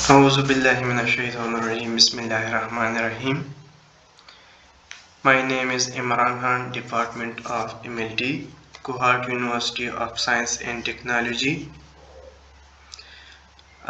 أعوذ بالله من الشيطان الرجيم بسم الله الرحمن الرحيم. My name is Imran Khan, Department of MLT, Kohat University of Science and Technology.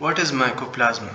What is mycoplasma?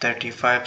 35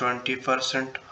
20%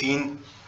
3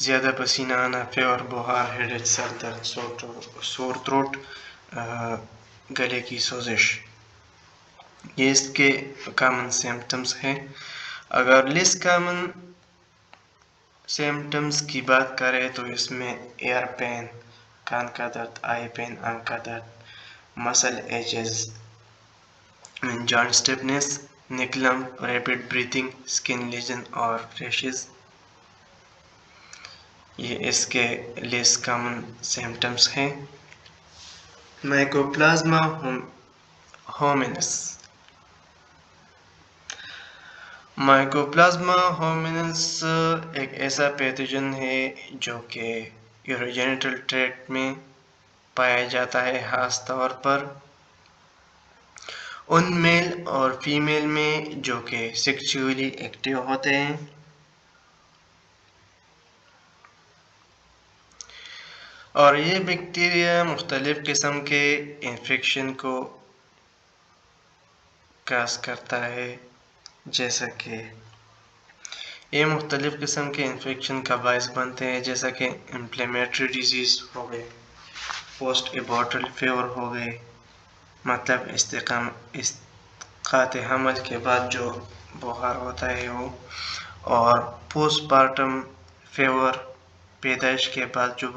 زیادہ پسینہ آنا، فیور، بخار، ہیڈیک، سر درد، سور تھروٹ، گلے کی سوزش، یہ اس کے کامن سمپٹمس ہیں۔ اگر لیس کامن سمپٹمس کی بات کریں تو اس میں ایئر پین، کان کا درد، آئی پین، آنکھ کا درد، muscle aches, joint stiffness, neck lump, rapid breathing, skin lesion اور ریشز، یہ اس کے لیس کامن سمپٹمس ہیں۔ مائکوپلازما ہومینس، مائکوپلازما ہومینس ایک ایسا پیتھوجن ہے جو کہ یوروجینیٹل ٹریکٹ میں پایا جاتا ہے، خاص طور پر ان میل اور فیمیل میں جو کہ سیکچولی ایکٹیو ہوتے ہیں۔ اور یہ بیکٹیریا مختلف قسم کے انفیکشن کو کاز کرتا ہے، جیسا کہ یہ مختلف قسم کے انفیکشن کا باعث بنتے ہیں، جیسا کہ انفلیمیٹری ڈیزیز ہو گئے، پوسٹ ایبارٹل فیور ہو گئے، مطلب اسقاط حمل کے بعد جو بخار ہوتا ہے وہ، اور پوسٹ پارٹم فیور، پیدائش کے بعد جو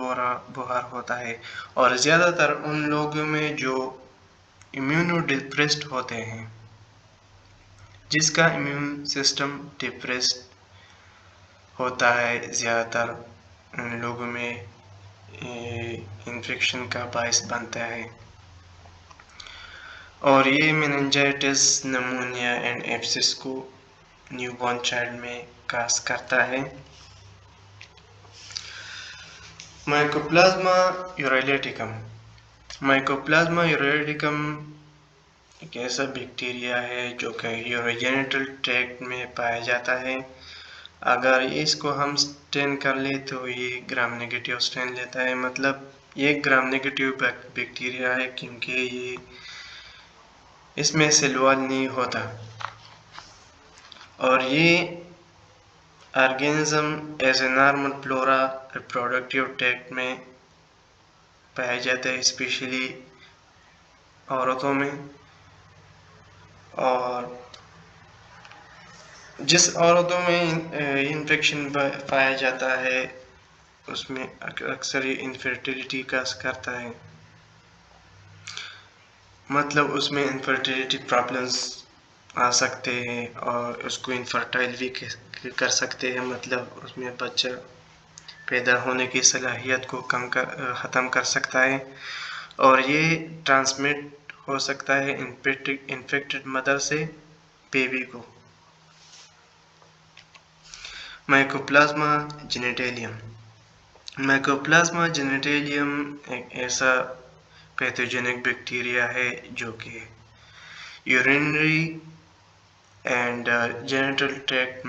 بخار ہوتا ہے، اور زیادہ تر ان لوگوں میں جو امیونو ڈپریسڈ ہوتے ہیں، جس کا امیون سسٹم ڈپریسڈ ہوتا ہے، زیادہ تر ان لوگوں میں انفیکشن کا باعث بنتا ہے۔ اور یہ میننجائٹس، نمونیا اینڈ ایپسس کو نیو بورن چائلڈ میں کاز کرتا ہے۔ مائکوپلازما یوریلیٹیکم، مائکوپلازما یوریلیٹیکم ایک ایسا بیکٹیریا ہے جو کہ یوروجینیٹل ٹریکٹ میں پایا جاتا ہے۔ اگر اس کو ہم سٹین کر لیں تو یہ گرام نیگیٹیو سٹین لیتا ہے، مطلب یہ گرام نیگیٹیو بیکٹیریا ہے کیونکہ یہ اس میں سیل وال نہیں ہوتا، اور یہ organism as a normal flora reproductive tract میں پایا جاتا ہے، اسپیشلی عورتوں میں۔ اور جس عورتوں میں انفیکشن پایا جاتا ہے اس میں اکثر یہ انفرٹیلیٹی کا کرتا ہے، مطلب اس میں انفرٹیلیٹی پرابلمس آ سکتے ہیں اور اس کو انفرٹائل بھی کر سکتے ہیں، مطلب اس میں بچہ پیدا ہونے کی صلاحیت کو ختم کر سکتا ہے، اور یہ ٹرانسمٹ ہو سکتا ہے انفیکٹڈ مدر سے بیبی کو۔ مائکوپلازما جینیٹیلیم، مائکوپلازما جینیٹیلیم ایک ایسا پیتھوجینک بیکٹیریا ہے جو کہ یورینری اینڈ جینیٹل ٹریکٹ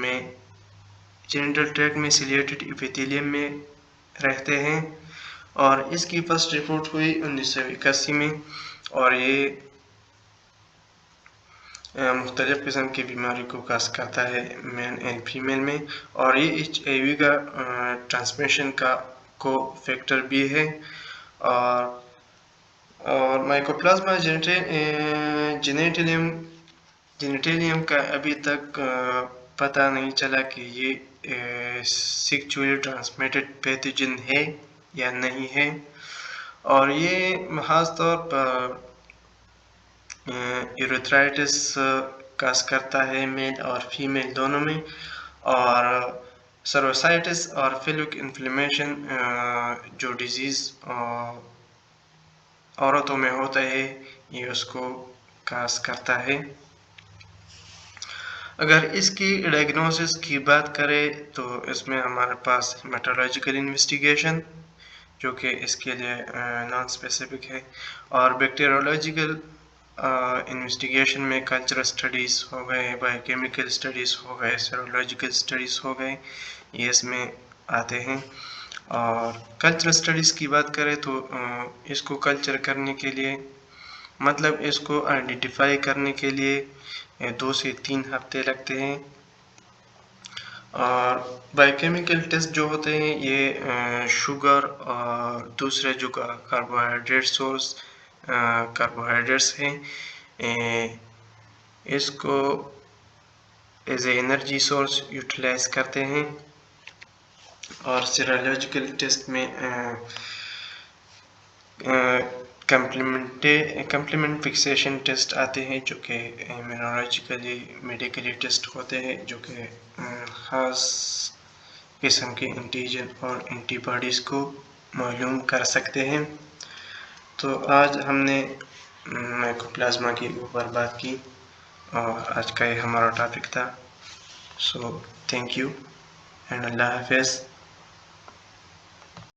میں سیلیٹڈ ایپیتھیلیم میں رہتے ہیں، اور اس کی فرسٹ رپورٹ ہوئی 1981 میں، اور یہ مختلف قسم کی بیماری کو کاز کرتا ہے مین اینڈ فیمیل میں، اور یہ HIV کا ٹرانسمیشن کا کو فیکٹر بھی ہے۔ اور مائکوپلازما جینیٹیلیم کا ابھی تک پتہ نہیں چلا کہ یہ سیکچولی ٹرانسمیٹڈ پیتھوجن ہے یا نہیں ہے، اور یہ خاص طور پر یوریتھرائٹس کاز کرتا ہے میل اور فیمیل دونوں میں، اور سروسائٹس اور فیلوک انفلیمیشن جو ڈیزیز عورتوں میں ہوتا ہے یہ اس کو کاز کرتا ہے۔ اگر اس کی ڈائگنوسس کی بات کریں تو اس میں ہمارے پاس میٹرولوجیکل انویسٹیگیشن جو کہ اس کے لیے نان اسپیسیفک ہے، اور بیکٹیریولوجیکل انویسٹیگیشن میں کلچرل اسٹڈیز ہو گئے، بایو کیمیکل اسٹڈیز ہو گئے، سیرولوجیکل اسٹڈیز ہو گئے، یہ اس میں آتے ہیں۔ اور کلچرل اسٹڈیز کی بات کریں تو اس کو کلچر کرنے کے لیے، مطلب اس کو آئیڈینٹیفائی کرنے کے لیے 2 سے 3 ہفتے لگتے ہیں، اور بائیوکیمیکل ٹیسٹ جو ہوتے ہیں یہ شوگر اور دوسرے جو کاربوہائیڈریٹ سورس کاربوہائیڈریٹس ہیں اس کو as a energy source utilize کرتے ہیں. اور سیرولوجیکل ٹیسٹ میں کمپلیمنٹ فکسیشن ٹیسٹ آتے ہیں جو کہ امینولوجیکلی میڈیکلی ٹیسٹ ہوتے ہیں جو کہ خاص قسم کے انٹیجن اور اینٹی باڈیز کو معلوم کر سکتے ہیں. تو آج ہم نے مائکوپلازما کے اوپر بات کی اور آج کا یہ ہمارا ٹاپک تھا. سو تھینک یو اینڈ اللہ حافظ.